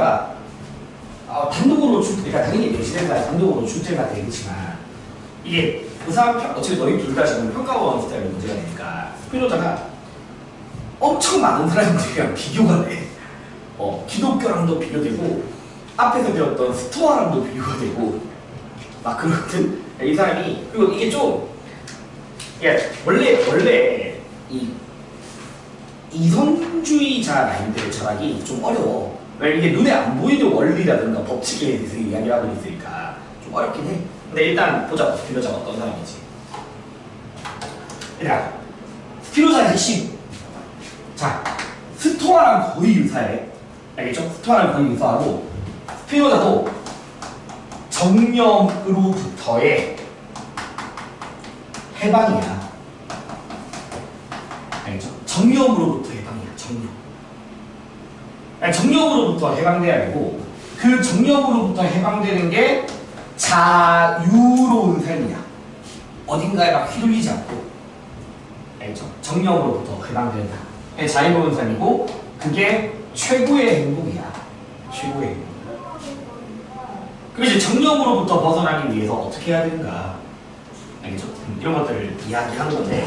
필요자가 단독으로 그러니까 당연히 내신에서 단독으로 출제가 되겠지만 이게 그 사람 어차피 너희 둘 다 지금 평가원 스타일의 문제가 되니까 필요자가 엄청 많은 사람들이랑 비교가 돼. 기독교랑도 비교되고 앞에서 배웠던 스토아랑도 비교가 되고 막 그렇든 이 사람이 그리고 이게 좀 원래 이 이성주의자 라인들의 철학이 좀 어려워. 왜 이게 눈에 안 보이는 원리라든가 법칙에 대해서 이야기를 하고 있으니까 좀 어렵긴 해. 근데 일단 보자. 스피노자가 어떤 사람인지. 얘들아, 스피노자의 핵심. 자, 스토아랑 거의 유사해. 알겠죠? 스토아랑 거의 유사하고 스피노자도 정령으로부터의 해방이야. 알겠죠? 정령으로부터 해방이야. 정령으로부터 해방돼야 되고 그 정령으로부터 해방되는 게 자유로운 삶이야. 어딘가에 막 휘둘리지 않고. 알겠죠? 정령으로부터 해방된다. 자유로운 삶이고 그게 최고의 행복이야. 최고의 행복. 그럼 이제 정령으로부터 벗어나기 위해서 어떻게 해야 되는가? 알겠죠? 이런 것들을 이야기하는 건데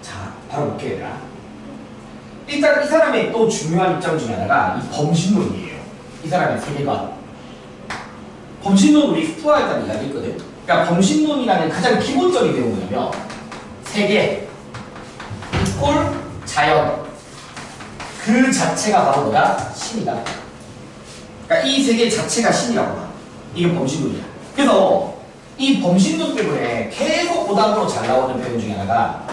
자, 바로 볼게요. 얘들아. 일단 이 사람의 또 중요한 입장 중에 하나가 이 범신론이에요. 이 사람의 세계관. 범신론 우리 스토아에 따른 이야기했거든. 그러니까 범신론이라는 가장 기본적인 내용은 뭐냐면 세계 이꼴 자연 그 자체가 바로 뭐야? 신이다. 그러니까 이 세계 자체가 신이라고 봐. 이게 범신론이야. 그래서 이 범신론 때문에 계속 오답으로 잘 나오는 표현 중에 하나가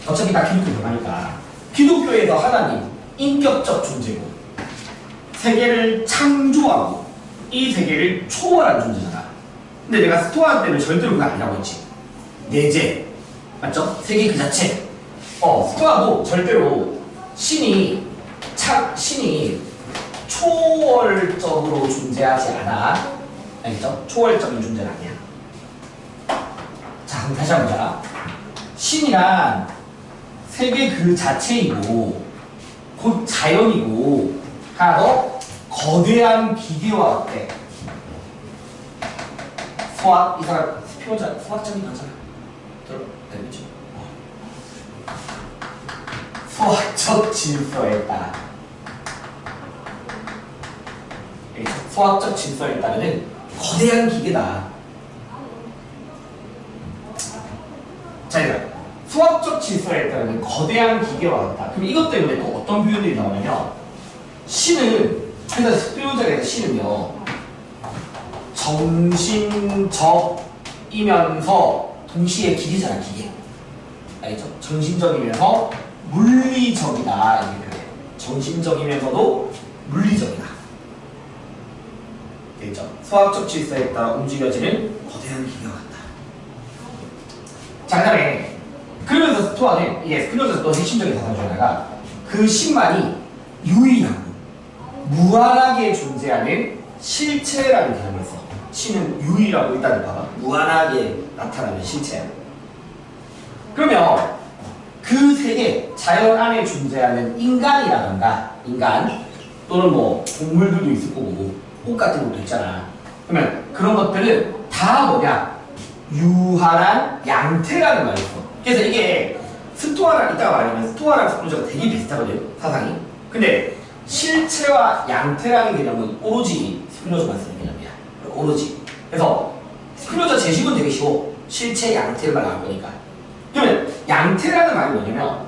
어차피 다 기독교 들어가니까 기독교에서 하나님, 인격적 존재고 세계를 창조하고 이 세계를 초월한 존재잖아. 근데 내가 스토아 때는 절대로 그거 아니라고 했지. 내재, 맞죠? 세계 그 자체. 스토아도 절대로 신이 초월적으로 존재하지 않아. 알겠죠? 초월적인 존재는 아니야. 자, 그럼 다시 한번 보자. 신이란 세계 그 자체이고 곧 자연이고 하나 더 거대한 기계와 같대. 이 사람 스피노자 수학적인 거잖아. 들어? 알겠죠? 수학적 질서에 따라 수학적 질서에 따르는 거대한 기계다. 자, 얘들아, 수학적 질서에 따르는 거대한 기계와 같다. 그럼 이것 때문에 또 어떤 표현들이 나오냐면 신은, 그래서 스피노자에서 신은요 정신적이면서 동시에 기계잖아. 기계. 알겠죠? 정신적이면서 물리적이다. 이렇게 표현해. 정신적이면서도 물리적이다. 되겠죠? 수학적 질서에 따라 움직여지는 거대한 기계와 같다. 자, 그 다음에 그러면서 스토아는 이게 스피노자에서 또 핵심적인 사상 중에 하나가 그 신만이 유일하고 무한하게 존재하는 실체라는 개념이 있어. 신은 유일하고 일단 봐봐. 무한하게 나타나는 실체야. 그러면 그 세계, 자연 안에 존재하는 인간이라던가 인간 또는 뭐 동물들도 있을 거고 꽃 같은 것도 있잖아. 그러면 그런 것들은 다 뭐냐? 유한한 양태라는 말이 있어. 그래서 이게 스토아랑 이따가 말하면 스토아랑 스피노자가 되게 비슷하거든, 사상이. 근데 실체와 양태라는 개념은 오로지 스피노자만 쓰는 개념이야. 오로지. 그래서 스피노자 제식은 되게 쉬워. 실체, 양태만 나올 거니까. 그러면 양태라는 말이 뭐냐면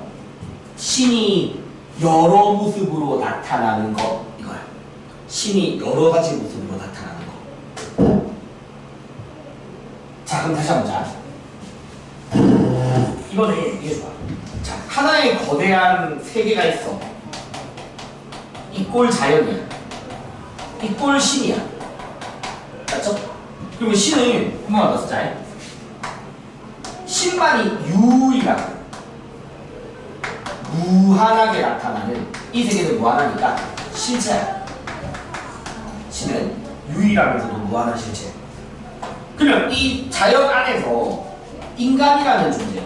신이 여러 모습으로 나타나는 것, 이거야. 신이 여러 가지 모습으로 나타나는 거. 자, 그럼 다시 한번 보자. 이거는 이게 좋아. 자, 하나의 거대한 세계가 있어. 이꼴 자연이야. 이꼴 신이야. 맞죠? 그리고 신은 한번 더 쓰자. 신만이 유일하고 무한하게 나타나는, 이 세계는 무한하니까 실체야. 신은 유일하면서도 무한한 실체. 그러면 이 자연 안에서 인간이라는 존재,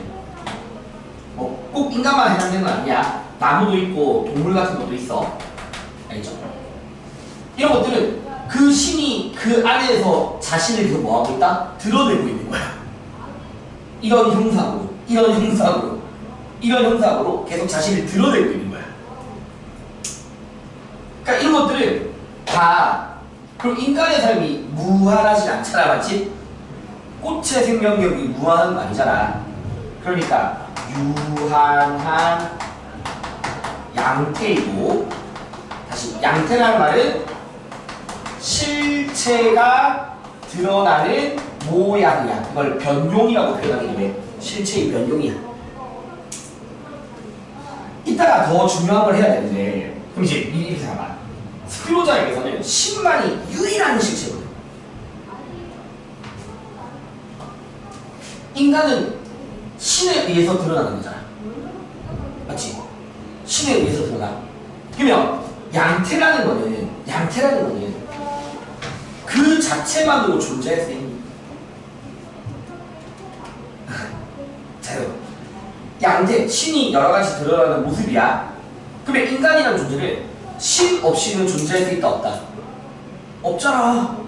뭐 꼭 인간만 해당되는 건 아니야. 나무도 있고 동물 같은 것도 있어. 이런 것들은 그 신이 그 안에서 자신을 계속 뭐하고 있다? 드러내고 있는 거야. 이런 형상으로, 이런 형상으로, 이런 형상으로 계속 자신을 드러내고 있는 거야. 그러니까 이런 것들은 다 그럼 인간의 삶이 무한하지 않잖아, 맞지? 꽃의 생명력이 무한한 거 아니잖아. 그러니까 유한한 양태이고, 다시 양태라는 말은 실체가 드러나는 모양이야. 이걸 변용이라고 표현하기 때문에 실체의 변용이야. 이따가 더 중요한 걸 해야 되는데, 그럼 이제 이렇게 생각해봐. 스피노자에게서는 신만이 유일한 실체거든. 인간은 신에 의해서 드러나는 거잖아. 맞지? 신에 의해서 드러나. 그러면 양태라는 거는 그 자체만으로 존재할 수 있니? 자, 양태, 신이 여러 가지 드러나는 모습이야. 그러면 인간이라는 존재를 신 없이는 존재할 수 있다, 없다? 없잖아.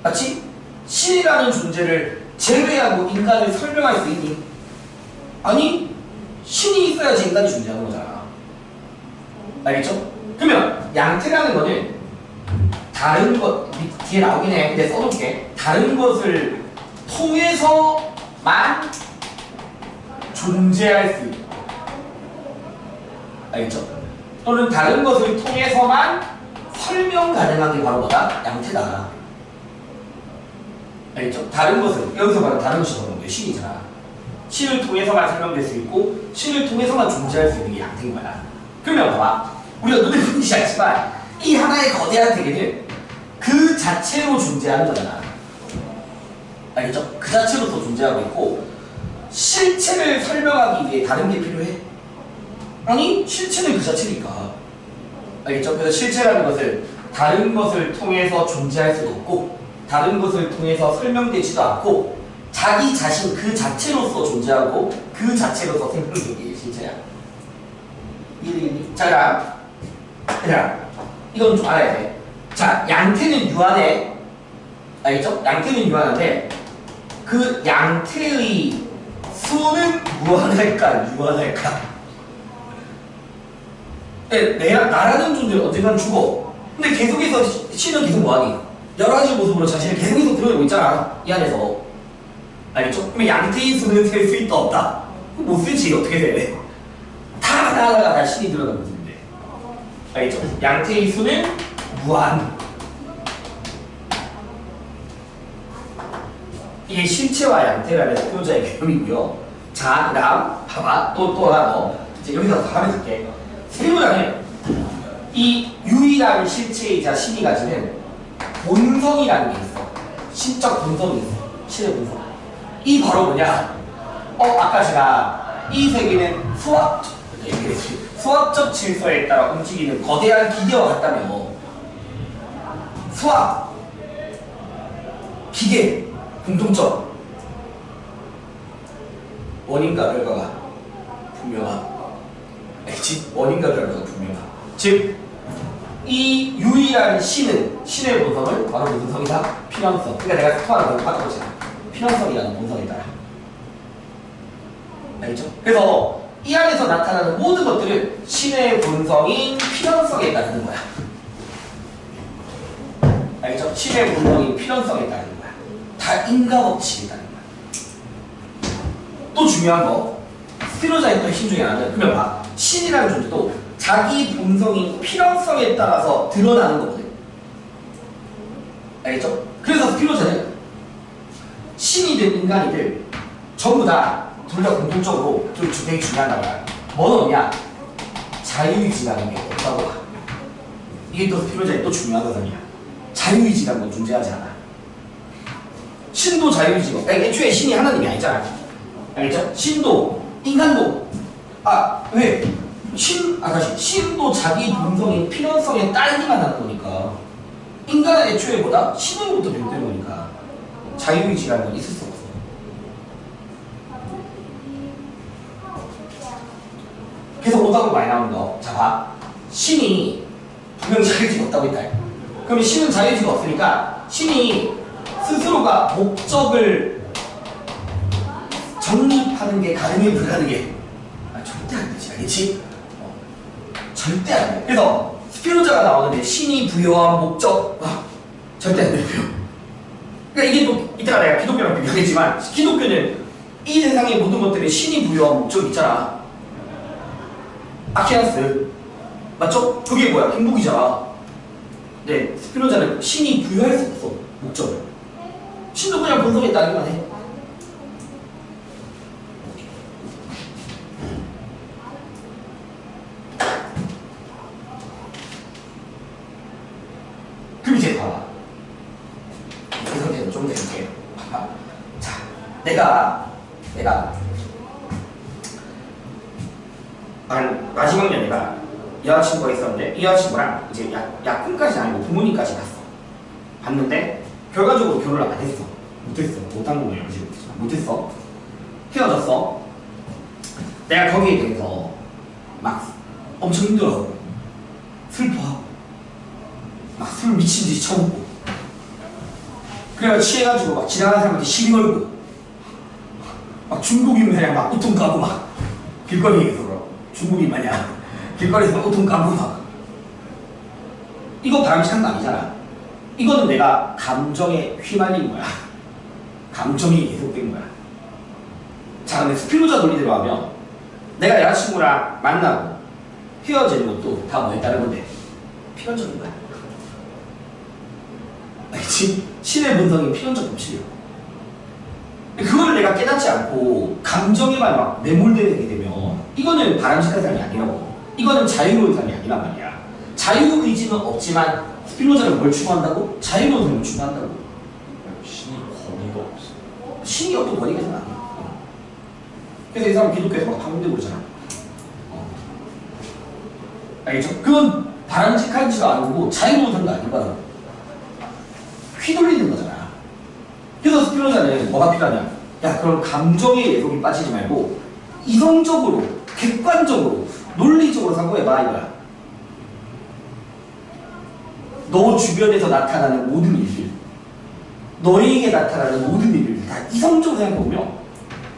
맞지? 신이라는 존재를 제외하고 인간을 설명할 수 있니? 아니, 신이 있어야지 인간이 존재하는 거잖아. 알겠죠? 그러면 양태라는 거는 다른 것, 뒤에 나오긴 해. 근데 써놓을게. 다른 것을 통해서만 존재할 수 있다. 알겠죠? 또는 다른 것을 통해서만 설명 가능한 게 바로 뭐다? 양태다. 알겠죠? 다른 것을, 여기서 말하는 다른 것이 뭐는 신이잖아. 신을 통해서만 설명될 수 있고 신을 통해서만 존재할 수 있는 게 양태인 거야. 그러면 봐봐. 우리가 눈에 보이지 않지만 이 하나의 거대한 세계는 그 자체로 존재하는 거잖아. 알겠죠? 그 자체로서 존재하고 있고 실체를 설명하기 위해 다른 게 필요해? 아니, 실체는 그 자체니까. 알겠죠? 그래서 실체라는 것을 다른 것을 통해서 존재할 수도 없고 다른 것을 통해서 설명되지도 않고 자기 자신 그 자체로서 존재하고 그 자체로서 생명되는 게 실체야. 자, 얘들아, 이건 좀 알아야 돼. 자, 양태는 유한해. 알겠죠? 양태는 유한한데 그 양태의 수는 무한할까 유한할까? 나라는 존재는 언젠간 죽어. 근데 계속해서 신은 계속 뭐하니? 여러 가지 모습으로 자신을 계속해서 드러내고 있잖아, 이 안에서. 알겠죠? 그러면 양태의 수는 셀 수 있다 없다? 못 쓰지. 어떻게 돼? 다 하나하나가 다 신이 드러난 모습인데. 알겠죠? 양태의 수는 무한. 이게 실체와 양태라는 스피노자의 개념이고요. 자, 그 다음 봐봐. 또 하나 더. 이제 여기서 다 하면 될게. 스피노자는 이 유일한 실체이자 신이 가지는 본성이라는 게 있어. 신적 본성이 있어. 신의 본성. 이 바로 뭐냐? 아까 제가 이 세계는 수학적 질서에 따라 움직이는 거대한 기계와 같다며. 수학, 기계, 공통점. 원인과 결과가 분명하다. 알지? 원인과 결과가 분명하다. 즉, 이 유일한 신의 본성을 바로 무슨 성이다? 필연성. 그러니까 내가 스토아라고 바꿔보자. 필연성이라는 본성에 따라. 알겠죠? 그래서 이 안에서 나타나는 모든 것들은 신의 본성인 필연성에 따르는 거야. 알겠죠? 신의 본성인 필연성에 따르는 거야. 다 인과법칙에 따르는 거야. 또 중요한 거, 스피노자의 또 핵심 중에 하나는, 그러면 봐. 신이라는 존재도 자기 본성인 필연성에 따라서 드러나는 거거든. 알겠죠? 그래서 스피노자는 신이든 인간이든 전부 다 둘 다 공통적으로 좀 되게 중요하다고 봐. 뭐는 뭐냐? 자유의지라는 게 없다고 봐. 이게 또 스피노자의 또 중요한 거잖아. 자유의지라는 건 존재하지 않아. 신도 자유의지가 없다. 애초에 신이 하나님이 아니잖아. 알겠죠? 신도, 인간도. 왜? 신도 자기 본성인 필연성에 따르기만 하는 거니까. 인간은 애초에 뭐다? 신으로부터 비롯된 거니까. 자유의지라는 건 있을 수 없어. 그래서 오답으로 많이 나오는 거. 자, 봐. 신이 분명히 자유의지가 없다고 했다. 그러면 신은 자유의지가 없으니까 신이 스스로가 목적을 정립하는 게 가능해 불가능해? 절대 안 되지, 알겠지? 절대 안 돼. 그래서 스피노자가 나오는데 신이 부여한 목적 절대 안 되고요. 그러니까 이게 또 이따가 내가 기독교랑 비교하겠지만 기독교는 이 세상의 모든 것들에 신이 부여한 목적 있잖아. 아키아스 맞죠? 그게 뭐야? 행복이잖아. 네, 스피노자는 신이 부여할 수 없어 목적을. 신도 그냥 본성에 따르기만 해. 그럼 이제 봐봐. 이 상태에서 좀 더 이렇게 자, 내가 마지막 년에가 여자친구가 있었는데 이 여자친구랑 이제 약혼까지는 아니고 부모님까지 갔어. 봤는데 결과적으로 결혼을 안 했어. 못한 거예요. 못했어. 헤어졌어. 내가 거기에 대해서 막 엄청 힘들어하고 슬퍼하고 막 술 미친듯이 처먹고 그래가 취해가지고 막 지나가는 사람한테 시비 걸고 막 중국인 마냥 막 우통 까고 막 길거리에서 중국인 마냥 길거리에서 막 우통 까고 막 이거 바람직한 거 아니잖아. 이거는 내가 감정에 휘말린 거야. 감정이 계속된 거야. 자, 근데 스피노자 논리대로 하면 내가 여자친구랑 만나고 헤어지는 것도 다 뭐에 따른 건데? 필연적인 거야. 알지? 신의 본성이 필연적 법칙이야. 그걸 내가 깨닫지 않고 감정에만 막 매몰되게 되면 이거는 바람직한 삶이 아니라고. 이거는 자유로운 삶이 아니란 말이야. 자유의지는 없지만 스피노자는 뭘 추구한다고? 자유로운 삶을 추구한다고. 신이 권위가 없어. 신이 어떤 권위가 있는 아니야. 그래서 이 사람 기독교에서 막 파문되고 그러잖아. 알겠죠? 그건 바람직한지가 아니고 자유로운 삶도 아니고 휘둘리는 거잖아. 그래서 스피노자는 뭐가 필요하냐? 야, 그럼 감정의 예속이 빠지지 말고 이성적으로, 객관적으로, 논리적으로 상고해봐 이거야. 너 주변에서 나타나는 모든 일들, 너에게 나타나는 모든 일들 다 이성적으로 생각해보면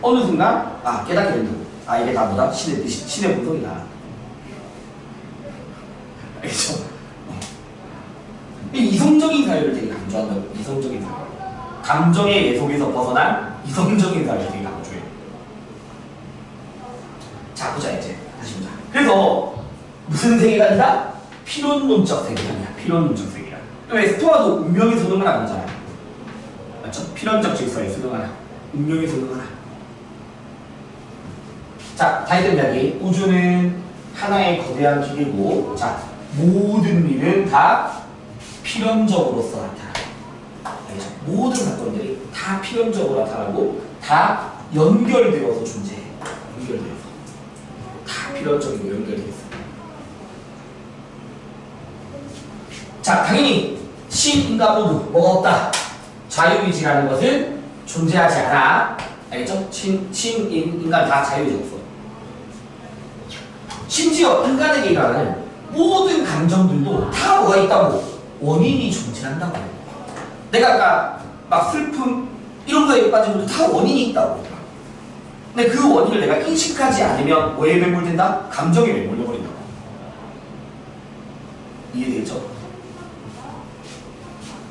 어느 순간 깨닫게 된다고. 이게 다 뭐다? 신의 본성이다. 알겠죠? 이성적인 사회를 되게 강조한다고. 이성적인 사회. 감정의 예속에서 벗어난 이성적인 사회를 되게 강조해. 자, 보자 이제. 다시 보자. 그래서 무슨 세계가 아니라 필연론적 세계야. 필연론적 세계야. 왜 스토아도 운명의 소동하라 그러잖아. 맞죠? 필연적 질서에 소동하라. 운명의 소동하라. 자, 다이든 이야기. 우주는 하나의 거대한 기계고, 자, 모든 일은 다 필연적으로서 나타나. 알겠죠? 모든 사건들이 다 필연적으로 나타나고 다 연결되어서 존재해. 연결되어서. 다 필연적이고 연결되어 있어. 자, 당연히 신, 인간 모두 뭐가 없다. 자유의지라는 것은 존재하지 않아. 알겠죠? 신, 인간 다 자유의지 없어. 심지어 인간에게 일어나는 모든 감정들도 다 뭐가 있다고? 원인이 존재한다고. 내가 아까 막 슬픔 이런 거에 빠진 것도 다 원인이 있다고. 근데 그 원인을 내가 인식하지 않으면 뭐에 매몰된다? 감정에 매몰려버린다고. 이해되겠죠?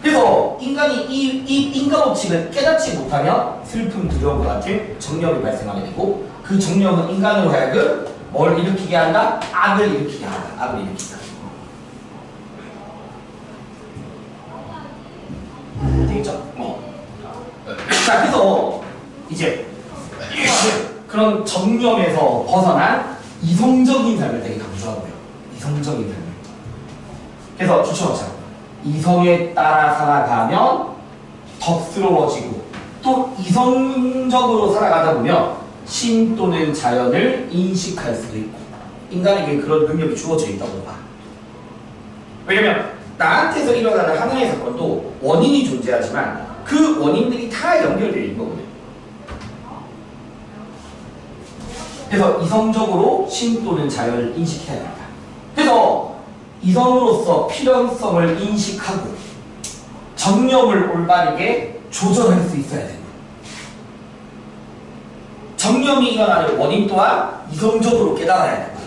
그래서 인간이 이 인간법칙을 깨닫지 못하면 슬픔, 두려움과 같은 정령이 발생하게 되고 그 정령은 인간으로 하여금 뭘 일으키게 한다? 악을 일으키게 한다. 악을 일으키게 한다. 되겠죠? 자, 그래서 이제 그런 정령에서 벗어난 이성적인 삶을 되게 강조하고요. 이성적인 삶을. 그래서 추천하자. 이성에 따라 살아가면 덕스러워지고 또 이성적으로 살아가다 보면 신 또는 자연을 인식할 수도 있고 인간에게 그런 능력이 주어져 있다고 봐. 왜냐면 나한테서 일어나는 하나의 사건도 원인이 존재하지만 그 원인들이 다 연결되어 있는 거거든요. 그래서 이성적으로 신 또는 자연을 인식해야 된다. 그래서 이성으로서 필연성을 인식하고 정념을 올바르게 조절할 수 있어야 된다. 정념이 일어나는 원인 또한 이성적으로 깨달아야 된다.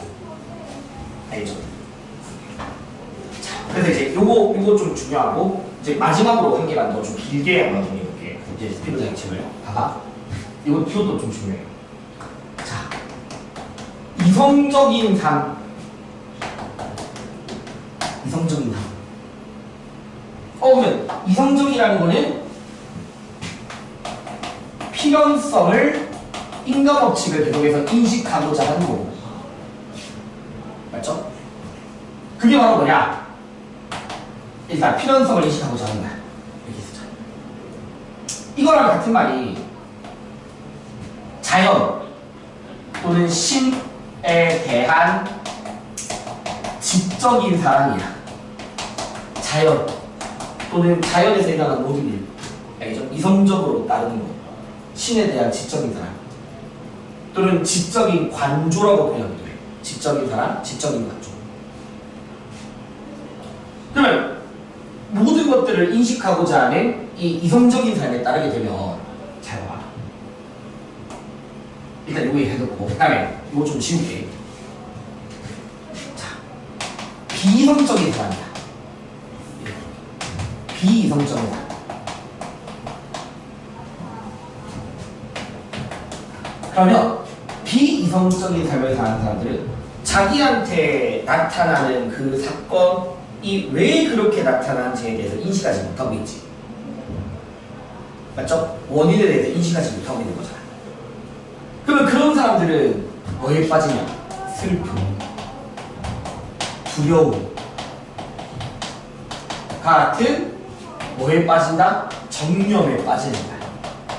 알죠? 자, 그래서 이제 요거 좀 중요하고 이제 마지막으로 한 개만 더 좀 길게 한번 정해볼게. 이제 스피드 장치를 봐봐. 이것도 좀 중요해요. 자, 이성적인 삶. 이성적인 삶. 그러면 이성적이라는 거는 필연성을 인과법칙을 계속해서 인식하고자 하는 거고, 맞죠? 그게 바로 뭐냐? 일단 필연성을 인식하고자 하는 거야. 이렇게 쓰자. 이거랑 같은 말이 자연 또는 신에 대한 지적인 사랑이야. 자연 또는 자연에서 일어나는 모든 일, 알겠죠? 이성적으로 따르는 거. 신에 대한 지적인 사랑 또는 지적인 관조라고 표현하기도 해. 지적인 사랑, 지적인 관조. 그러면 모든 것들을 인식하고자 하는 이 이성적인 삶에 따르게 되면, 잘 봐. 일단 요거 해놓고 그 다음에 요거 좀 지울게. 자, 비이성적인 사람이야. 비이성적인 사람. 그러면 비이성적인 삶을 사는 사람들은 자기한테 나타나는 그 사건이 왜 그렇게 나타나는지에 대해서 인식하지 못하고 있지. 맞죠? 원인에 대해서 인식하지 못하고 있는 거잖아. 그러면 그런 사람들은 뭐에 빠지냐? 슬픔, 두려움 같은 뭐에 빠진다? 정념에 빠지는 거야.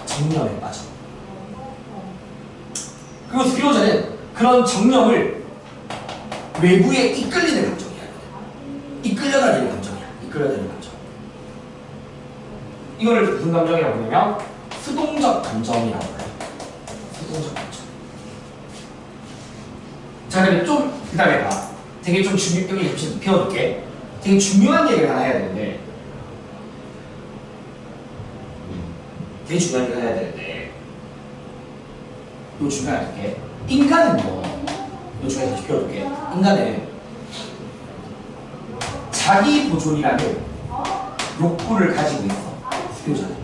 정념에 빠져. 그리고 스피노자는 그런 정념을 외부에 이끌리는 감정이야. 이끌려다니는 감정이야. 이끌려다니는 감정. 이거를 무슨 감정이라고 부르냐면 수동적 감정이라고 해요. 수동적 감정. 자, 그러면 좀 그다음에 봐. 되게 좀 여기 잠시 비워둘게. 되게 중요한 얘기를 하나 해야 되는데, 되게 중요한 얘기를 해야 되는데, 이거 중요하게. 인간은요, 이거 중요해서 다시 비워둘게. 인간은 자기 보존이라는 욕구를 가지고 있어. 스피노자는.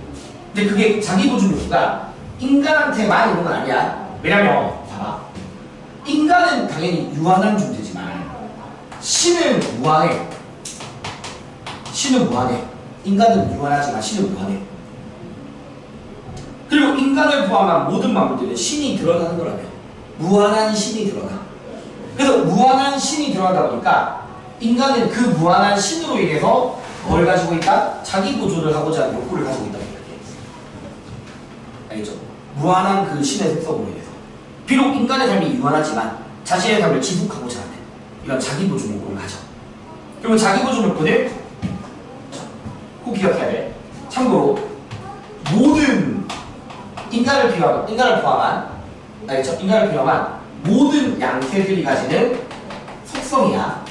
근데 그게 자기 보존 욕구가 인간한테만 있는 건 아니야. 왜냐면 봐봐. 인간은 당연히 유한한 존재지만 신은 무한해. 신은 무한해. 인간은 유한하지만 신은 무한해. 그리고 인간을 포함한 모든 만물들은 신이 드러나는 거라며. 무한한 신이 드러나. 그래서 무한한 신이 드러나다 보니까 인간은 그 무한한 신으로 인해서 뭘 가지고 있다? 자기 보존을 하고자 하는 욕구를 가지고 있다고 이야기해. 알겠죠? 무한한 그 신의 속성으로 인해서. 비록 인간의 삶이 유한하지만 자신의 삶을 지속하고자 하는 이런 자기 보존 욕구를 가져. 그리고 자기 보존 욕구는 꼭 기억해야 돼. 참고로 모든 인간을 포함한, 알겠죠? 인간을 포함한 모든 양태들이 가지는 속성이야.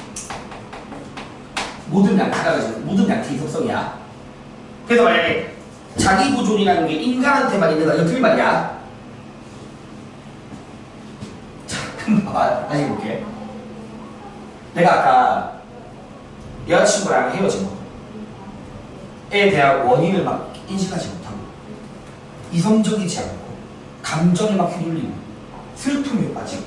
모든 양태가 가지는 모든 양태의 속성이야. 그래서 만약에 자기 보존이라는 게 인간한테만 있는 거 이거 틀린 말이야. 자, 그럼 봐봐. 다시 볼게. 내가 아까 여자친구랑 헤어진 거에 대한 원인을 막 인식하지 못하고 이성적이지 않고 감정에 막 휘둘리고 슬픔에 빠지고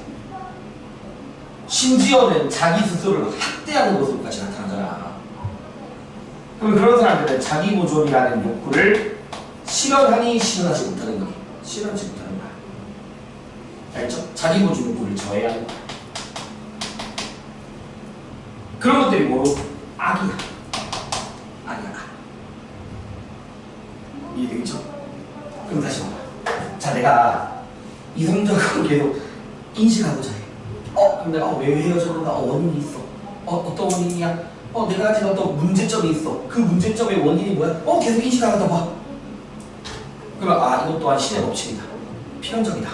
심지어는 자기 스스로를 학대하는 것으로까지 나타나잖아. 그럼 그런 사람들은 자기 보존이라는 욕구를 실현하니 실현하지 못하는 거니. 실현하지 못하는 거야. 알죠? 자기 보존 욕구를 저해야 하는 거야. 그런 것들이 뭐로? 악이야. 악이야. 이해되겠죠? 그럼 다시 봐봐. 자, 내가 이성적으로 계속 인식하고자 해. 그럼 내가 왜 헤어졌는가? 원인이 있어. 어떤 원인이야? 내가 가진 어떤 문제점이 있어. 그 문제점의 원인이 뭐야? 계속 인식하다 봐. 그러면 이것 또한 신의 법칙이다. 필연적이다.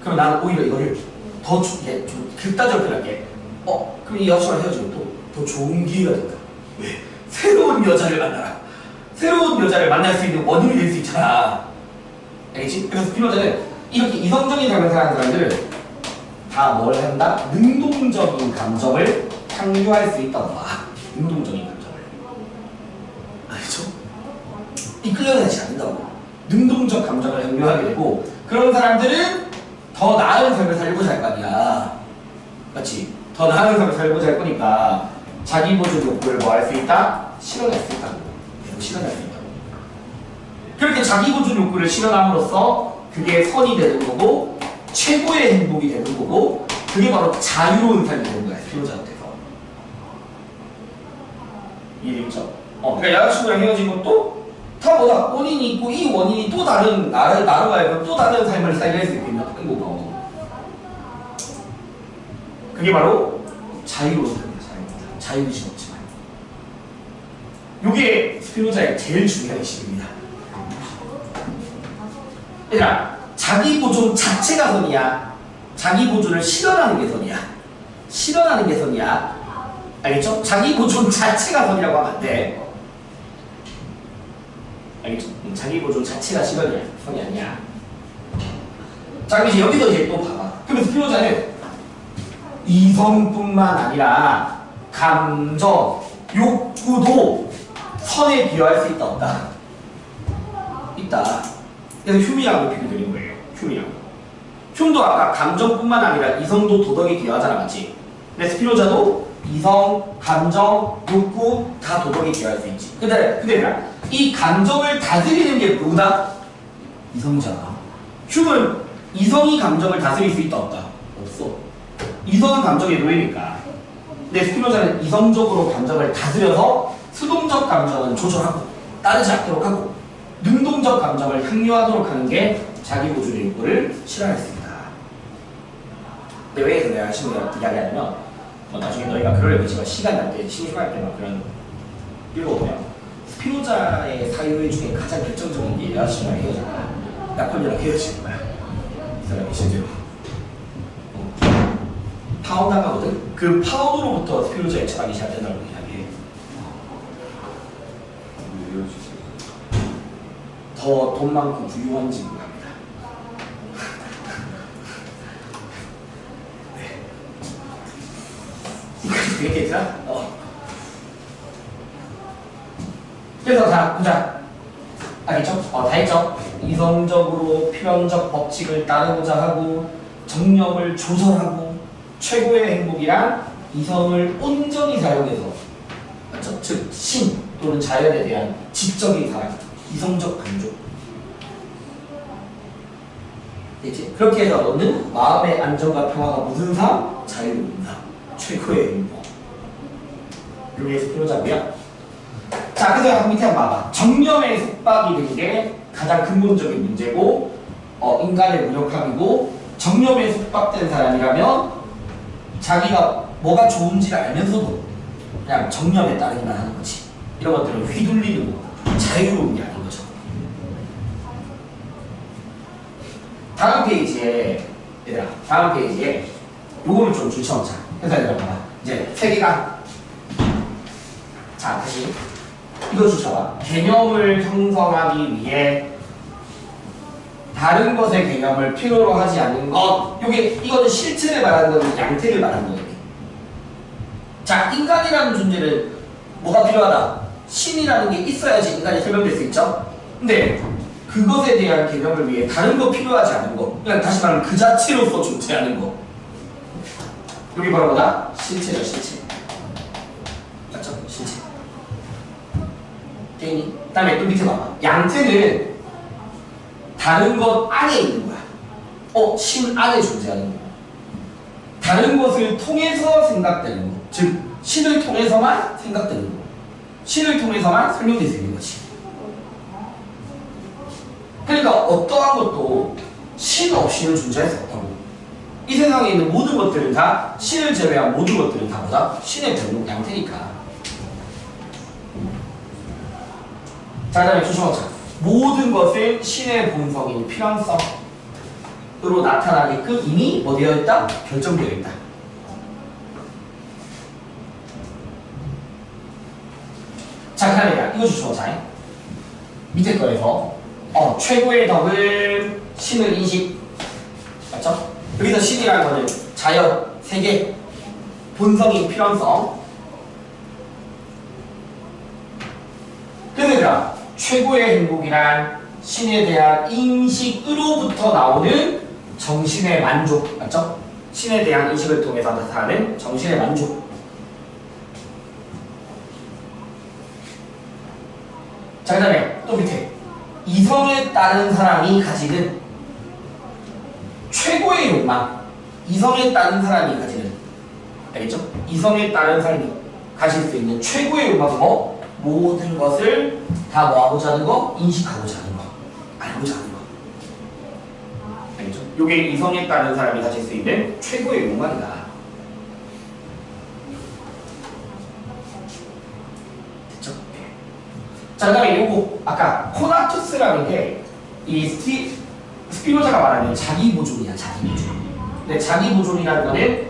그럼 나는 오히려 이거를 좀 극단적으로 표현할게. 그럼 이 여자친구랑 헤어지면 또 더 좋은 기회가 된다. 왜? 새로운 여자를 만나라. 새로운 여자를 만날 수 있는 원인이 될 수 있잖아. 알겠지? 그래서 스피노자는 이렇게 이성적인 삶을 사는 사람들은 다 뭘 한다? 능동적인 감정을 향유할 수 있다고 봐. 능동적인 감정을. 알겠죠? 이끌려내지 않는다고. 능동적 감정을 향유하게 되고 그런 사람들은 더 나은 삶을 살고자 할 거 아니야. 맞지? 더 나은 삶을 살고자 할 거니까 자기 보존 욕구를 뭐 할 수 있다? 실현할 수 있다고. 실현할 수 있다고. 그렇게 자기 보존 욕구를 실현함으로써 그게 선이 되는 거고 최고의 행복이 되는 거고 그게 바로 자유로운 삶이 되는 거야. 스피노자한테서. 이해되죠? 그러니까 여자친구랑 헤어진 것도 다 뭐다 원인이 있고 이 원인이 또 다른 나로 말고 또 다른 삶을 살게 할 수 있는 거고 그게 바로 자유로운 삶입니다. 자유의식 없지만 요게 스피노자의 제일 중요한 의식입니다. 얘들아 자기 보존 자체가 선이야? 자기 보존을 실현하는 게 선이야? 실현하는 게 선이야? 알겠죠? 자기 보존 자체가 선이라고 하면 안 돼. 알겠죠? 자기 보존 자체가 실현이야. 선이 아니야. 자, 그럼 이제 여기서 이제 또 봐봐. 그러면 스피노자는 이성뿐만 아니라 감정, 욕구도 선에 비유할 수 있다 없다? 있다. 그래서 휴미하고 비교드린 거예요. 휴미하고. 흉도 아까 감정뿐만 아니라 이성도 도덕에 기여하잖아, 맞지? 근데 스피노자도 이성, 감정, 욕구 다 도덕에 기여할 수 있지. 근데 이 감정을 다스리는 게 누구다? 이성이잖아. 흉은 이성이 감정을 다스릴 수 있다 없다? 없어. 이성은 감정의 노예니까. 근데 스피노자는 이성적으로 감정을 다스려서 수동적 감정은 조절하고 따르지 않도록 하고 능동적 감정을 향유하도록 하는 게 자기 보존의 욕구를 실현했습니다. 근데 왜 내가 지금 이야기하냐면 나중에 너희가 그럴 거지만 시간 날 때, 심심할 때막 그런 읽어보면 스피노자의 사유 중에 가장 결정적인 게 여자친구랑 헤어진 거야. 나폴리랑 헤어지는 거야. 이 사람이 실제로 파운 나가거든? 그 파운으로부터 스피노자의 철학이 시작된다고 이야기해. 더 돈 많고 부유한 집으로 갑니다. 네. 이거 되겠죠? 그래서 자, 보자. 알겠죠? 다 했죠? 이성적으로 필연적 법칙을 따르고자 하고 정념을 조절하고 최고의 행복이란 이성을 온전히 사용해서 맞죠? 즉, 신 또는 자연에 대한 지적인 사랑 이성적 감정. 됐지? 그렇게 해서 너는 마음의 안정과 평화가 무슨 삶? 자유로운 삶. 최고의 행복. 이게 스피노자고요. 자, 그래서 밑에 한번 봐봐. 정념에 속박이 된 게 가장 근본적인 문제고 인간의 무력함이고 정념에 속박된 사람이라면 자기가 뭐가 좋은지를 알면서도 그냥 정념에 따르기만 하는 거지. 이런 것들은 휘둘리는 거. 자유로운 게 아닌 거죠. 다음 페이지에 얘들아 다음 페이지에 요거를 좀 줄쳐놓자. 그래서 얘들아 봐봐. 이제 세 개가 자 다시 이거 줄쳐봐. 개념을 형성하기 위해 다른 것의 개념을 필요로 하지 않는 것. 이거는 실체를 말하는 거고 양태를 말하는 거예요. 자, 인간이라는 존재는 뭐가 필요하다? 신이라는 게 있어야지 인간이 설명될 수 있죠? 근데 그것에 대한 개념을 위해 다른 거 필요하지 않은 거. 그냥 다시 말하면 그 자체로서 존재하는 거. 여기 바로 뭐다? 실체죠, 실체. 맞죠? 실체. 그 다음에 또 밑에 봐봐. 양태는 다른 것 안에 있는 거야. 신 안에 존재하는 거야. 다른 것을 통해서 생각되는 거. 즉, 신을 통해서만 생각되는 거. 신을 통해서만 설명될 수 있는 거지. 그러니까 어떠한 것도 신 없이는 존재할 수 없다고. 이 세상에 있는 모든 것들은 다 신을 제외한 모든 것들은 다 뭐다? 신의 변동 양태니까. 자, 그다음에 조심하자. 모든 것은 신의 본성인 필연성으로 나타나게끔 이미 뭐 되어 있다? 결정되어 있다. 자, 그다음에 이거 주셔보자. 밑에 거에서 최고의 덕을 신을 인식. 맞죠? 여기서 신이라는 거는 자연, 세계, 본성이 필연성. 그러니까 최고의 행복이란 신에 대한 인식으로부터 나오는 정신의 만족. 맞죠? 신에 대한 인식을 통해서 나타나는 정신의 만족. 자, 그 다음에 또 밑에 이성에 따른 사람이 가지는 최고의 욕망. 이성에 따른 사람이 가지는, 알겠죠? 이성에 따른 사람이 가질 수 있는 최고의 욕망은 뭐? 모든 것을 다 뭐하고자 하는 거? 인식하고자 하는 거, 알고자 하는 거. 알겠죠? 요게 이성에 따른 사람이 가질 수 있는 최고의 욕망이다. 됐죠? 자, 그 다음에 요거 아까 코나투스라는 게 이 스피노자가 말하는 자기 보존이야. 자기 보존. 근데 자기 보존이라는 거는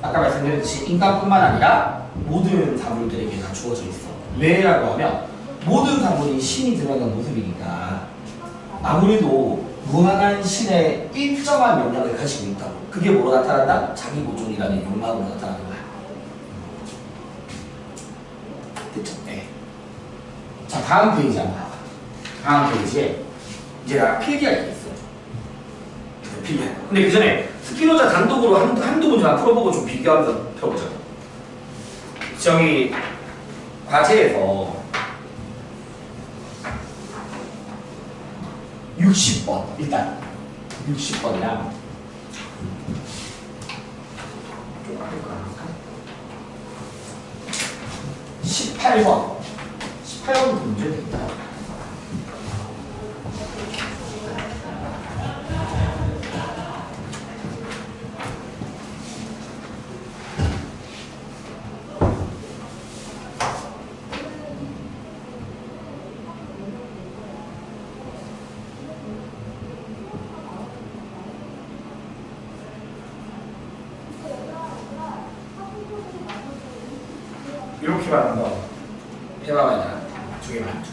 아까 말씀드렸듯이 인간뿐만 아니라 모든 사물들에게 다 주어져 있어. 왜라고 하면 모든 사물이 신이 드러난 모습이니까 아무래도 무한한 신의 일정한 영향을 가지고 있다고. 그게 뭐로 나타난다? 자기 보존이라는 욕망으로 나타나는 거야. 됐죠? 네. 자, 다음 페이지 한번 봐봐. 다음 페이지에 이제 나 필기할 게 있어. 필기할 거. 근데 그 전에 스피노자 단독으로 한두 문제만 풀어보고 좀 비교하면서 풀어보자. 저기 과제에서 60번 일단 60번이랑 좀 아닐까? 18번 문제도 있다. 이렇게만 한번 해봐봐야 두 개만.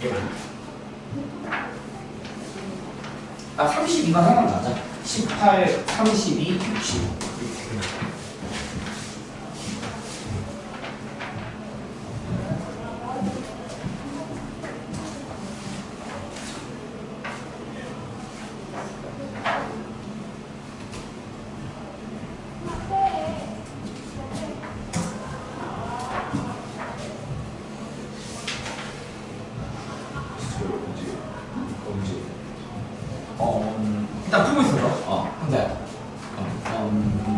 아, 32만 하나만 가자. 18, 32, 60 이렇게. 일단 풀고 있어서 근데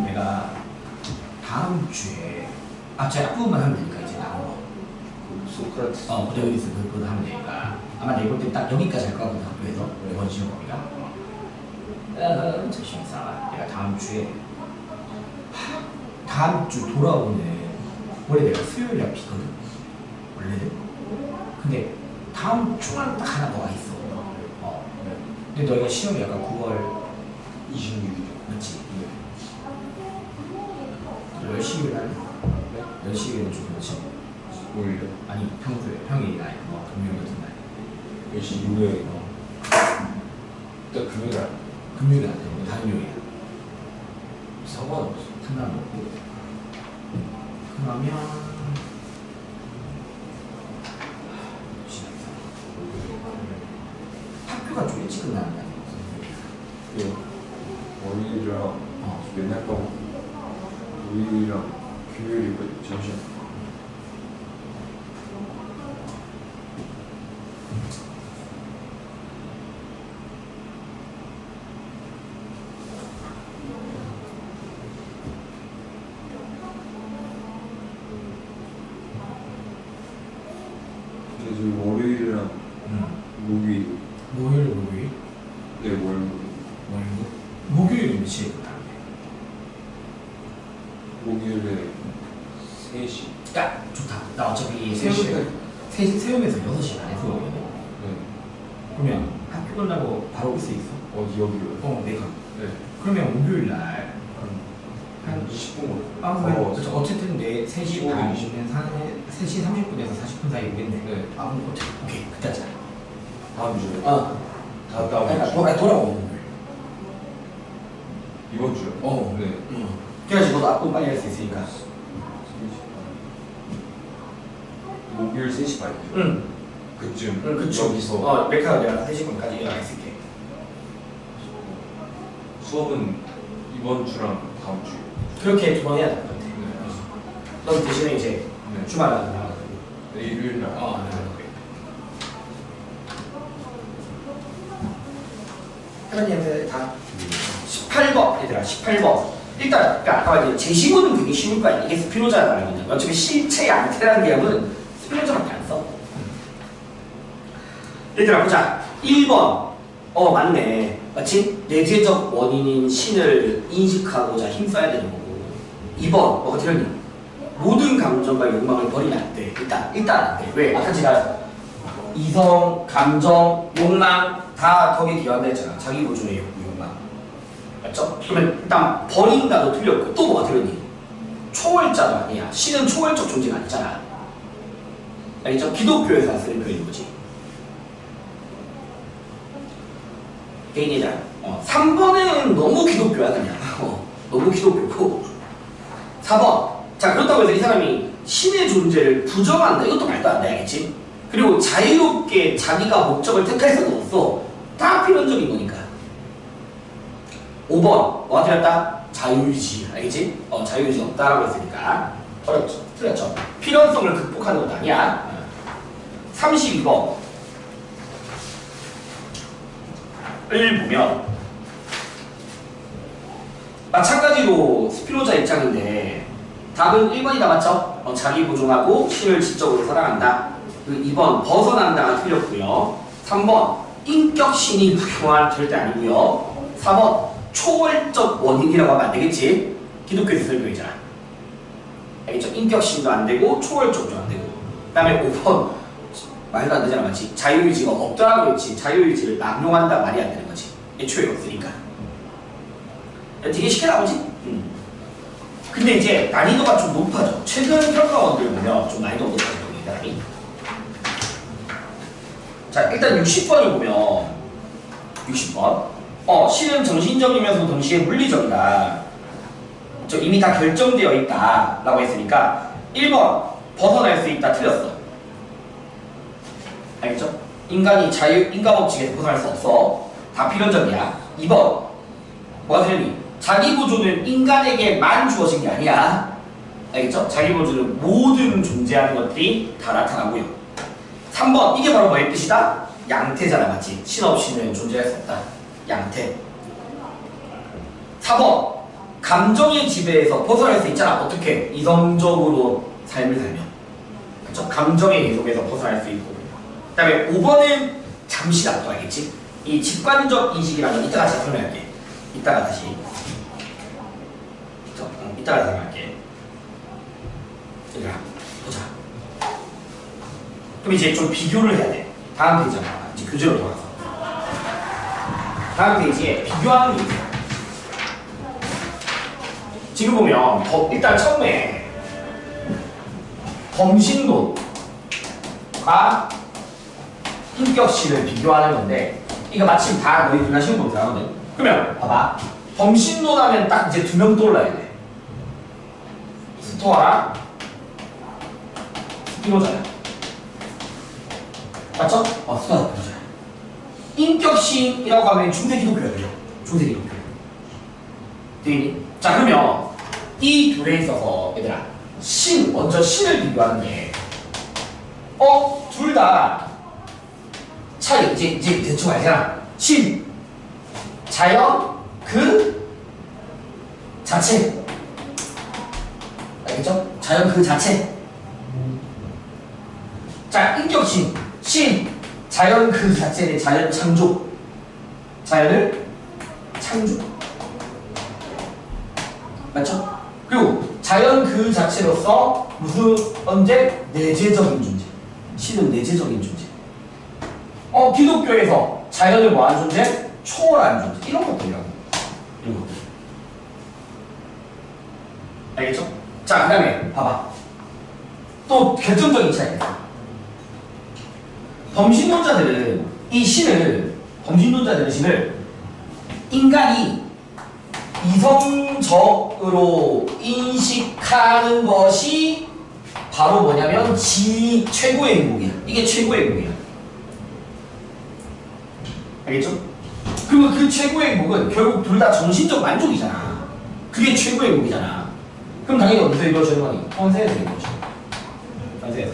내가 다음 주에 제가 앞부분만 하면 되니까 이제 나온 거 소크라테스. 그래 여기서 그거 하면 되니까 아마 내가 볼 때 딱 여기까지 할 거거든. 학교에서 이번 시험 범위가 잠시만 있어. 내가 다음 주 돌아오는 원래 내가 수요일날 비거든 원래는. 근데 다음 주만 딱 하나 더가 있어. 근데 너희가 시험이 약간 9월 26일이요. 맞지? 10시일 날? 10시에는 좀 그렇지? 오히려 아니 평일이 날, 금요일 같은 날. 10시 이후에 일단 금요일 날 금요일은 안 돼. 다른 요일이야. 상관없어. 상관없고. 그러면 학교가 좀 일찍 끝나는 거 아니야? 월요일이랑 맨날 까먹고 월요일이랑 금요일이거든. 잠시만. 근데 저 월요일이랑 목요일. 목요일? 네, 월요일. 목요일은 며칠에 끝나는데? 목요일에 3시. 야! 좋다. 나 어차피 세 시간. 세움에서 6시 반에 수업이거든. 네. 그러면 학교 끝나고 바로 올 수 있어? 여기요. 내가. 네. 그러면 목요일 날 한 10분 그렇죠. 어쨌든 내 3시 15분, 반, 20분. 3시 30분에서 40분 사이 오겠네. 네. 그럼 어차피 오케이 그때 하자. 다음 주에 다음 그러니까 주 돌아오는 거예요. 이번 주요? 네. 그래야지 너도 앞으로 빨리 할 수 있으니까. 목요일 3시 반이죠? 응. 그쯤 그쵸. 여기서 메카가 내가 3시간까지 일어나 있을게. 수업은 이번 주랑 다음 주. 그렇게 두 번 해야 될 것 같아. 네. 넌 대신에 이제 네. 주말에 나가고. 네, 일요일 날. 그런 얘기들 다 18번 얘들아 18번 일단 그러니까 아까 이제 제시문은 되게 쉬울 거 아니야. 이게 스피노자라는 말이거든. 어차피 실체 양태라는 개념은 스피노자밖에 안 써. 얘들아 보자. 1번 맞네. 마치 내재적 원인인 신을 인식하고자 힘써야 되는 거고. 2번 뭐가 들었니? 모든 감정과 욕망을 버리면 안 돼. 일단 안 돼. 왜? 아까 제가 이성, 감정, 욕망 다 거기에 기여한다 했잖아. 자기 보존의 욕망. 맞죠? 그러면 일단 버린다도 틀렸고 또 뭐가 들었니? 초월자도 아니야. 신은 초월적 존재가 아니잖아. 알겠죠? 기독교에서 쓰는 표현인 거지. 개인이잖아. 3번은 너무 기독교야 그냥. 너무 기독교고. 4번. 자 그렇다고 해서 이 사람이 신의 존재를 부정한다. 이것도 말도 안 돼. 알겠지? 그리고 자유롭게 자기가 목적을 택할 수는 없어. 다 필연적인 거니까. 5번 뭐가 틀렸다? 자유의지. 알겠지? 자유의지 없다라고 했으니까 어렵죠? 틀렸죠? 필연성을 극복하는 것도 아니야. 32번 을 보면 마찬가지로 스피노자 입장인데 답은 1번이다. 맞죠? 자기 보존하고 신을 지적으로 사랑한다. 그 2번 벗어난다가 틀렸고요. 3번 인격 신이 부용할 절대 아니고요. 4번 초월적 원인이라고 하면 안 되겠지. 기독교에서 설교이잖아. 알겠죠? 인격 신도 안 되고 초월적도 안 되고. 그 다음에 5번 말도 안 되잖아. 맞지? 자유의지가 없더라고 했지. 자유의지를 남용한다 말이 안 되는 거지. 애초에 없으니까. 되게 쉽게 나오지? 근데 이제 난이도가 좀 높아져. 최근 평가원들 보면 좀 난이도가 높아져. 이 사람이. 자 일단 60번을 보면 60번 신은 정신적이면서 동시에 물리적이다. 이미 다 결정되어 있다 라고 했으니까 1번 벗어날 수 있다 틀렸어. 알겠죠? 인간이 인과법칙에서 벗어날 수 없어. 다 필연적이야. 2번 뭐가 틀렸니? 자기 보존은 인간에게만 주어진 게 아니야. 알겠죠? 자기 보존은 모든 존재하는 것들이 다 나타나고요. 3번 이게 바로 뭐의 뜻이다? 양태잖아. 맞지? 신 없이는 존재할 수 없다. 양태. 4번 감정의 지배에서 벗어날 수 있잖아. 어떻게? 이성적으로 삶을 살면. 그렇죠? 감정의 계속에서 벗어날 수 있고. 그 다음에 5번은 잠시 놔둬. 알겠지? 이 직관적 인식이라는 건 이따가 다시 설명할게. 이따가 다시. 이따가 설명할게. 얘들아 보자. 그럼 이제 좀 비교를 해야 돼. 다음 페이지잖아. 이제 교재로 돌아서. 다음 페이지에 비교하는 게 있어요. 지금 보면 일단 처음에 범신론과 인격신을 비교하는 건데 이거 마침 다 너희 둘다 시험 보고 하거든. 그러면 봐봐. 범신론 하면 딱 이제 두 명 떠올라야 돼. 스토아랑 스피노자야. 맞죠? 스토아 스피노자야. 인격신이라고 하면 중세 기독교야. 그죠? 중세 기독교. 되니? 자 그러면 이 둘에 있어서 얘들아 먼저 신을 비교하는데 둘 다 차이 이제 대충 알잖아. 신 자연 그 자체. 알겠죠? 자연 그 자체. 자 인격신 신 자연 그 자체의 자연 창조. 자연을 창조. 맞죠? 그리고 자연 그 자체로서 언제? 내재적인 존재. 신은 내재적인 존재. 기독교에서 자연을 뭐하는 존재? 초월한 존재. 이런 것들이라고. 이런 것들. 알겠죠? 자, 그 다음에 봐봐. 또 결정적인 차이가 있어. 범신론자들은 신을 인간이 이성적으로 인식하는 것이 바로 뭐냐면 최고의 행복이야. 이게 최고의 행복이야. 알겠죠? 그리고 그 최고의 행복은 결국 둘 다 정신적 만족이잖아. 그게 최고의 행복이잖아. 그럼 당연히 어디서 이루어지는 거니? 현세에서 이루어져. 현세에서.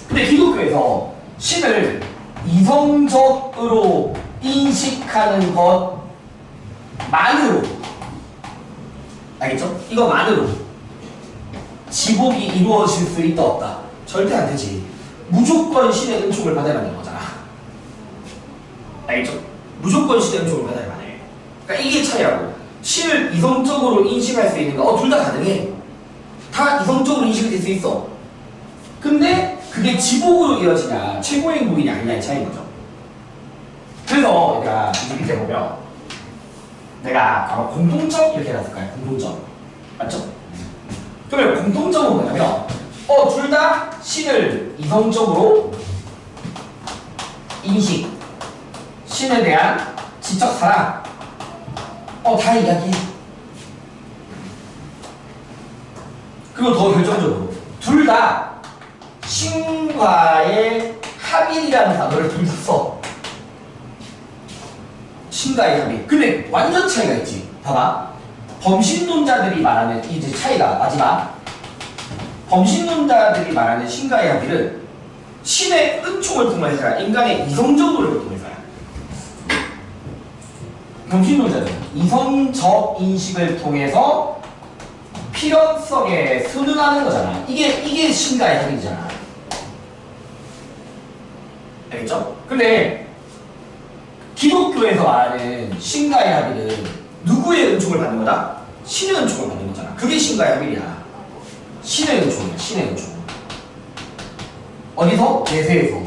근데 기독교에서 신을 이성적으로 인식하는 것만으로, 알겠죠? 이것만으로 지복이 이루어질 수 있다 없다? 절대 안 되지. 무조건 신의 은총을 받아야 하는 거잖아. 알겠죠? 무조건 신의 은총을 받아야만 해. 그러니까 이게 차이라고. 신을 이성적으로 인식할 수 있는가? 둘 다 가능해. 다 이성적으로 인식이 될 수 있어. 근데 그게 지복으로 이어지냐 최고의 행복이냐 아니냐의 차이인 거죠. 그래서 내가 이 밑에 보면 내가 아마 공통점 이렇게 해놨을까요? 공통점 맞죠? 그러면 공통점은 뭐냐면 둘 다 신을 이성적으로 인식, 신에 대한 지적 사랑 다 이야기해. 그리고 더 결정적으로 둘 다 신과의 합일이라는 단어를 둘 다 써. 신과의 합일. 근데 완전 차이가 있지. 봐봐. 범신론자들이 말하는 이제 차이가 마지막. 범신론자들이 말하는 신과의 합일은 신의 은총을 통해서야 인간의 이성적으로를 통해서야. 범신론자들 이성적 인식을 통해서 필연성에 순응하는 거잖아. 이게 신과의 합일이잖아. 알겠죠? 근데 기독교에서 말하는 신과의 합일은 누구의 은총을 받는 거다? 신의 은총을 받는 거잖아. 그게 신과의 합일이야. 신의 은총이야. 신의 은총. 어디서? 대세에서.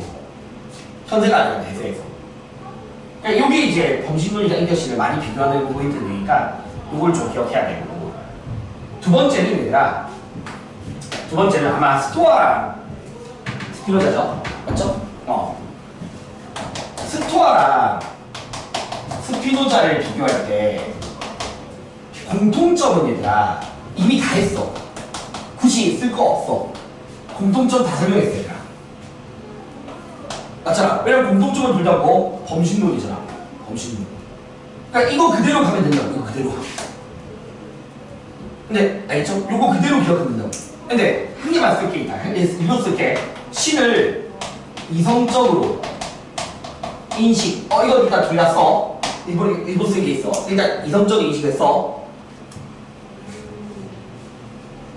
현세가 아니라 대세에서. 그러니까 이게 이제 범신론이나 인격신을 많이 비교하는 포인트니까 이걸 좀 기억해야 되고. 두 번째는 얘들아, 두 번째는 아마 스토아랑 스피노자죠? 맞죠? 스토아랑 스피노자를 비교할 때 공통점은 얘들아 이미 다 했어. 굳이 쓸 거 없어. 공통점 다 설명했어 얘들아. 맞잖아. 왜냐면 공통점은 둘 다 뭐? 범신론이잖아. 범신론. 그러니까 이거 그대로 가면 된다고. 이거 그대로. 근데 알겠죠? 요거 그대로 기억하면 된다고. 근데 한 개만 쓸게 있다. 이거 쓸게. 신을 이성적으로 인식. 이거 일단 둘 다 써. 일본 쓸 게 있어. 일단 이성적인 인식을 써.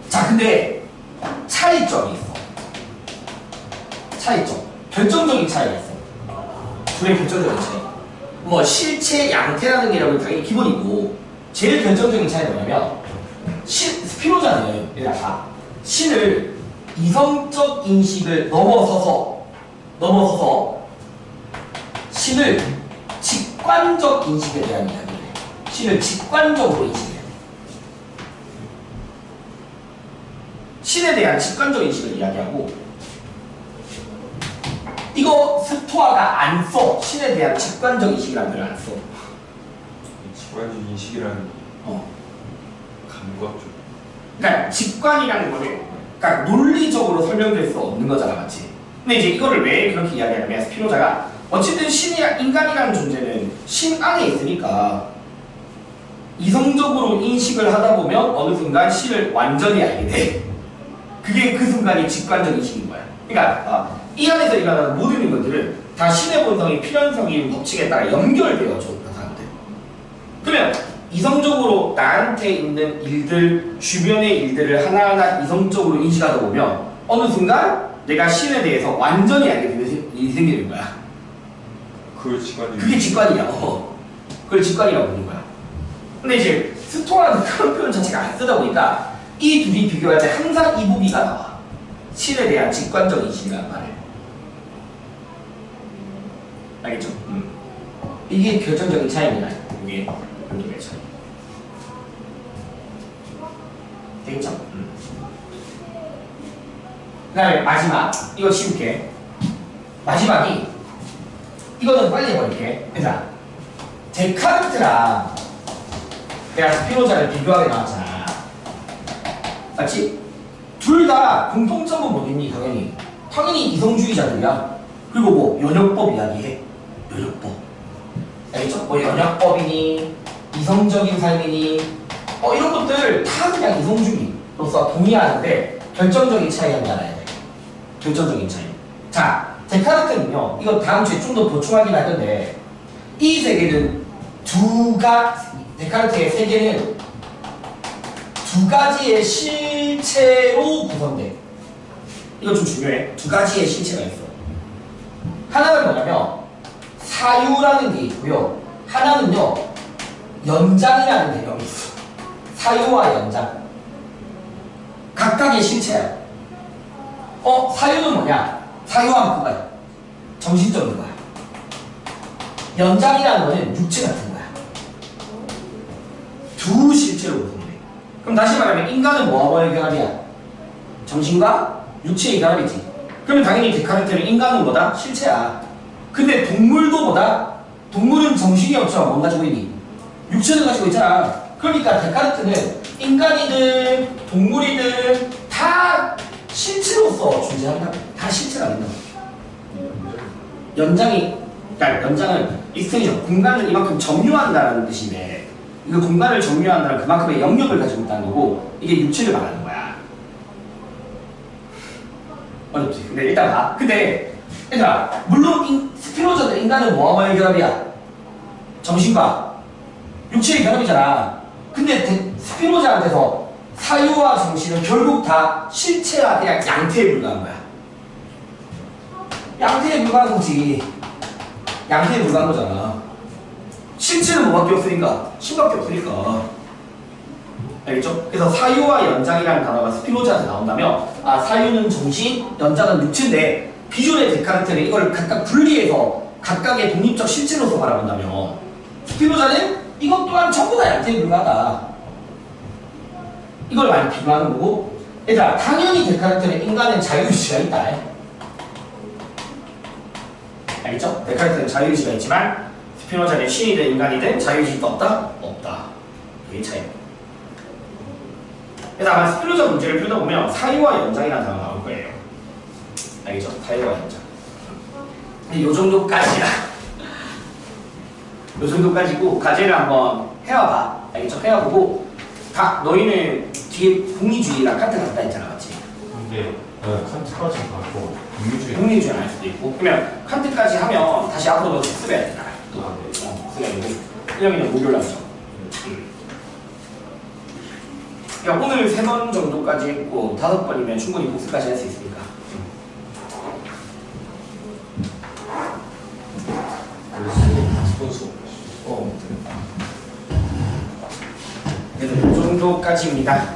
자, 근데 차이점이 있어. 차이점. 결정적인 차이가 있어. 둘의 결정적인 차이. 뭐 실체 양태라는 게 당연히 기본이고 제일 결정적인 차이는 뭐냐면 스피노자는 얘들아 신을 이성적 인식을 넘어서서 신을 직관적 인식에 대한 이야기를 해. 신을 직관적으로 인식해. 신에 대한 직관적 인식을 이야기하고 이거 스토아가 안 써. 신에 대한 직관적 인식이라는 걸 안 써. 직관적 인식이라는 감각 좀. 그러니까 직관이라는 거는 그러니까 논리적으로 설명될 수 없는 거잖아, 맞지? 근데 이제 이거를 왜 그렇게 이야기하냐면 스피노자가 어쨌든 인간이라는 존재는 신 안에 있으니까 이성적으로 인식을 하다 보면 어느 순간 신을 완전히 알게 돼. 그게 그 순간이 직관적 인식인 거야. 그러니까 이 안에서 일어나는 모든 인간들은 다 신의 본성이 필연성인 법칙에 따라 연결되어져 나타나거든. 그러면 이성적으로 나한테 있는 일들, 주변의 일들을 하나하나 이성적으로 인식하다 보면 어느 순간 내가 신에 대해서 완전히 알게 되는 일이 생기는 거야. 그게 직관이라고. 그걸 직관이라고 부르는 거야. 근데 이제 스토아는 그런 표현 자체가 안 쓰다 보니까 이 둘이 비교할 때 항상 이 부비가 나와. 신에 대한 직관적 인식이라는 말을. 알겠죠? 이게 결정적인 차이입니다. 이게 결정적인 차이. 되겠죠? 그 다음에 마지막 이거 지울게. 마지막이 이거는 빨리 해버릴게. 얘들아 데카르트랑 내가 스피노자를 비교하게 나왔잖아. 맞지? 둘 다 공통점은 뭐겠니? 당연히 이성주의자들이야. 그리고 뭐 연역법 이야기해. 연역법 알겠죠? 뭐 연역법이니 이성적인 삶이니 이런 것들 다 그냥 이성주의로서 동의하는데 결정적인 차이 한번 알아야 돼. 결정적인 차이. 자, 데카르트는요. 이거 다음 주에 좀 더 보충하긴 할 건데 이 세계는 데카르트의 세계는 두 가지의 실체로 구성돼. 이거 좀 중요해. 두 가지의 실체가 있어. 하나는 뭐냐면 사유라는 게 있고요. 하나는요 연장이라는 개념이 있어. 사유와 연장. 각각의 실체야. 사유는 뭐냐? 사유하면 그거야. 정신적인 거야. 연장이라는 거는 육체 같은 거야. 두 실체로 구성돼. 그럼 다시 말하면 인간은 뭐와의 결합이야? 정신과 육체의 결합이지. 그러면 당연히 데카르트는 인간은 뭐다? 실체야. 근데 동물도 뭐다? 동물은 정신이 없지만 뭔 가지고 있니? 육체를 가지고 있잖아. 그러니까 데카르트는 인간이든 동물이든 다 실체로서 존재한다. 다 실체가 된다. 연장은 익스텐션, 공간을 이만큼 점유한다는 뜻인데 이거 공간을 점유한다는 그만큼의 영역을 가지고 있다는 거고 이게 육체를 말하는 거야. 어렵지? 근데 일단 봐. 근데 얘들아 물론 스피노자는 인간은 뭐와의 결합이야? 정신과 육체의 결합이잖아. 근데 스피노자한테서 사유와 정신은 결국 다 실체와 그냥 양태에 불과한 거야. 양태에 불과한 거지. 양태에 불과한 거잖아. 실체는 뭐밖에 없으니까? 신밖에 없으니까. 알겠죠? 그래서 사유와 연장이라는 단어가 스피노자한테 나온다면 사유는 정신, 연장은 육체인데 비주얼의 데카르트는 이걸 각각 분리해서 각각의 독립적 실체로서 바라본다면 스피노자는 이것 또한 전부 다 양태에 불과하다. 이걸 많이 비교하는 거고 얘들아 당연히 데카르트는 인간은 자유의지가 있다. 알겠죠? 데카르트는 자유의지가 있지만 스피노자는 신이든 인간이든 자유의지가 없다? 없다. 그게 차이입니다. 그래서 아마 스피노자 문제를 풀다 보면 사유와 연장이라는 단어가 나올 거예요. 알겠죠? 사유와 연장. 근데 요 정도까지야. 요 정도까지고 과제를 한번 해와봐. 알겠죠? 해와보고 너희는 뒤에 복리주의랑 칸트 갔다 했잖아, 맞지? 근데 칸트까지 가고 복리주의 안 할 수도 있고 그러면 칸트까지 하면 다시 앞으로 너 숙습해야 되잖아. 네. 숙습해야 되고 그러면 목요일 하죠. 그러니까 오늘 3번 정도까지 했고 5번이면 충분히 복습까지 할 수 있으니까. 그래서 이 정도까지입니다.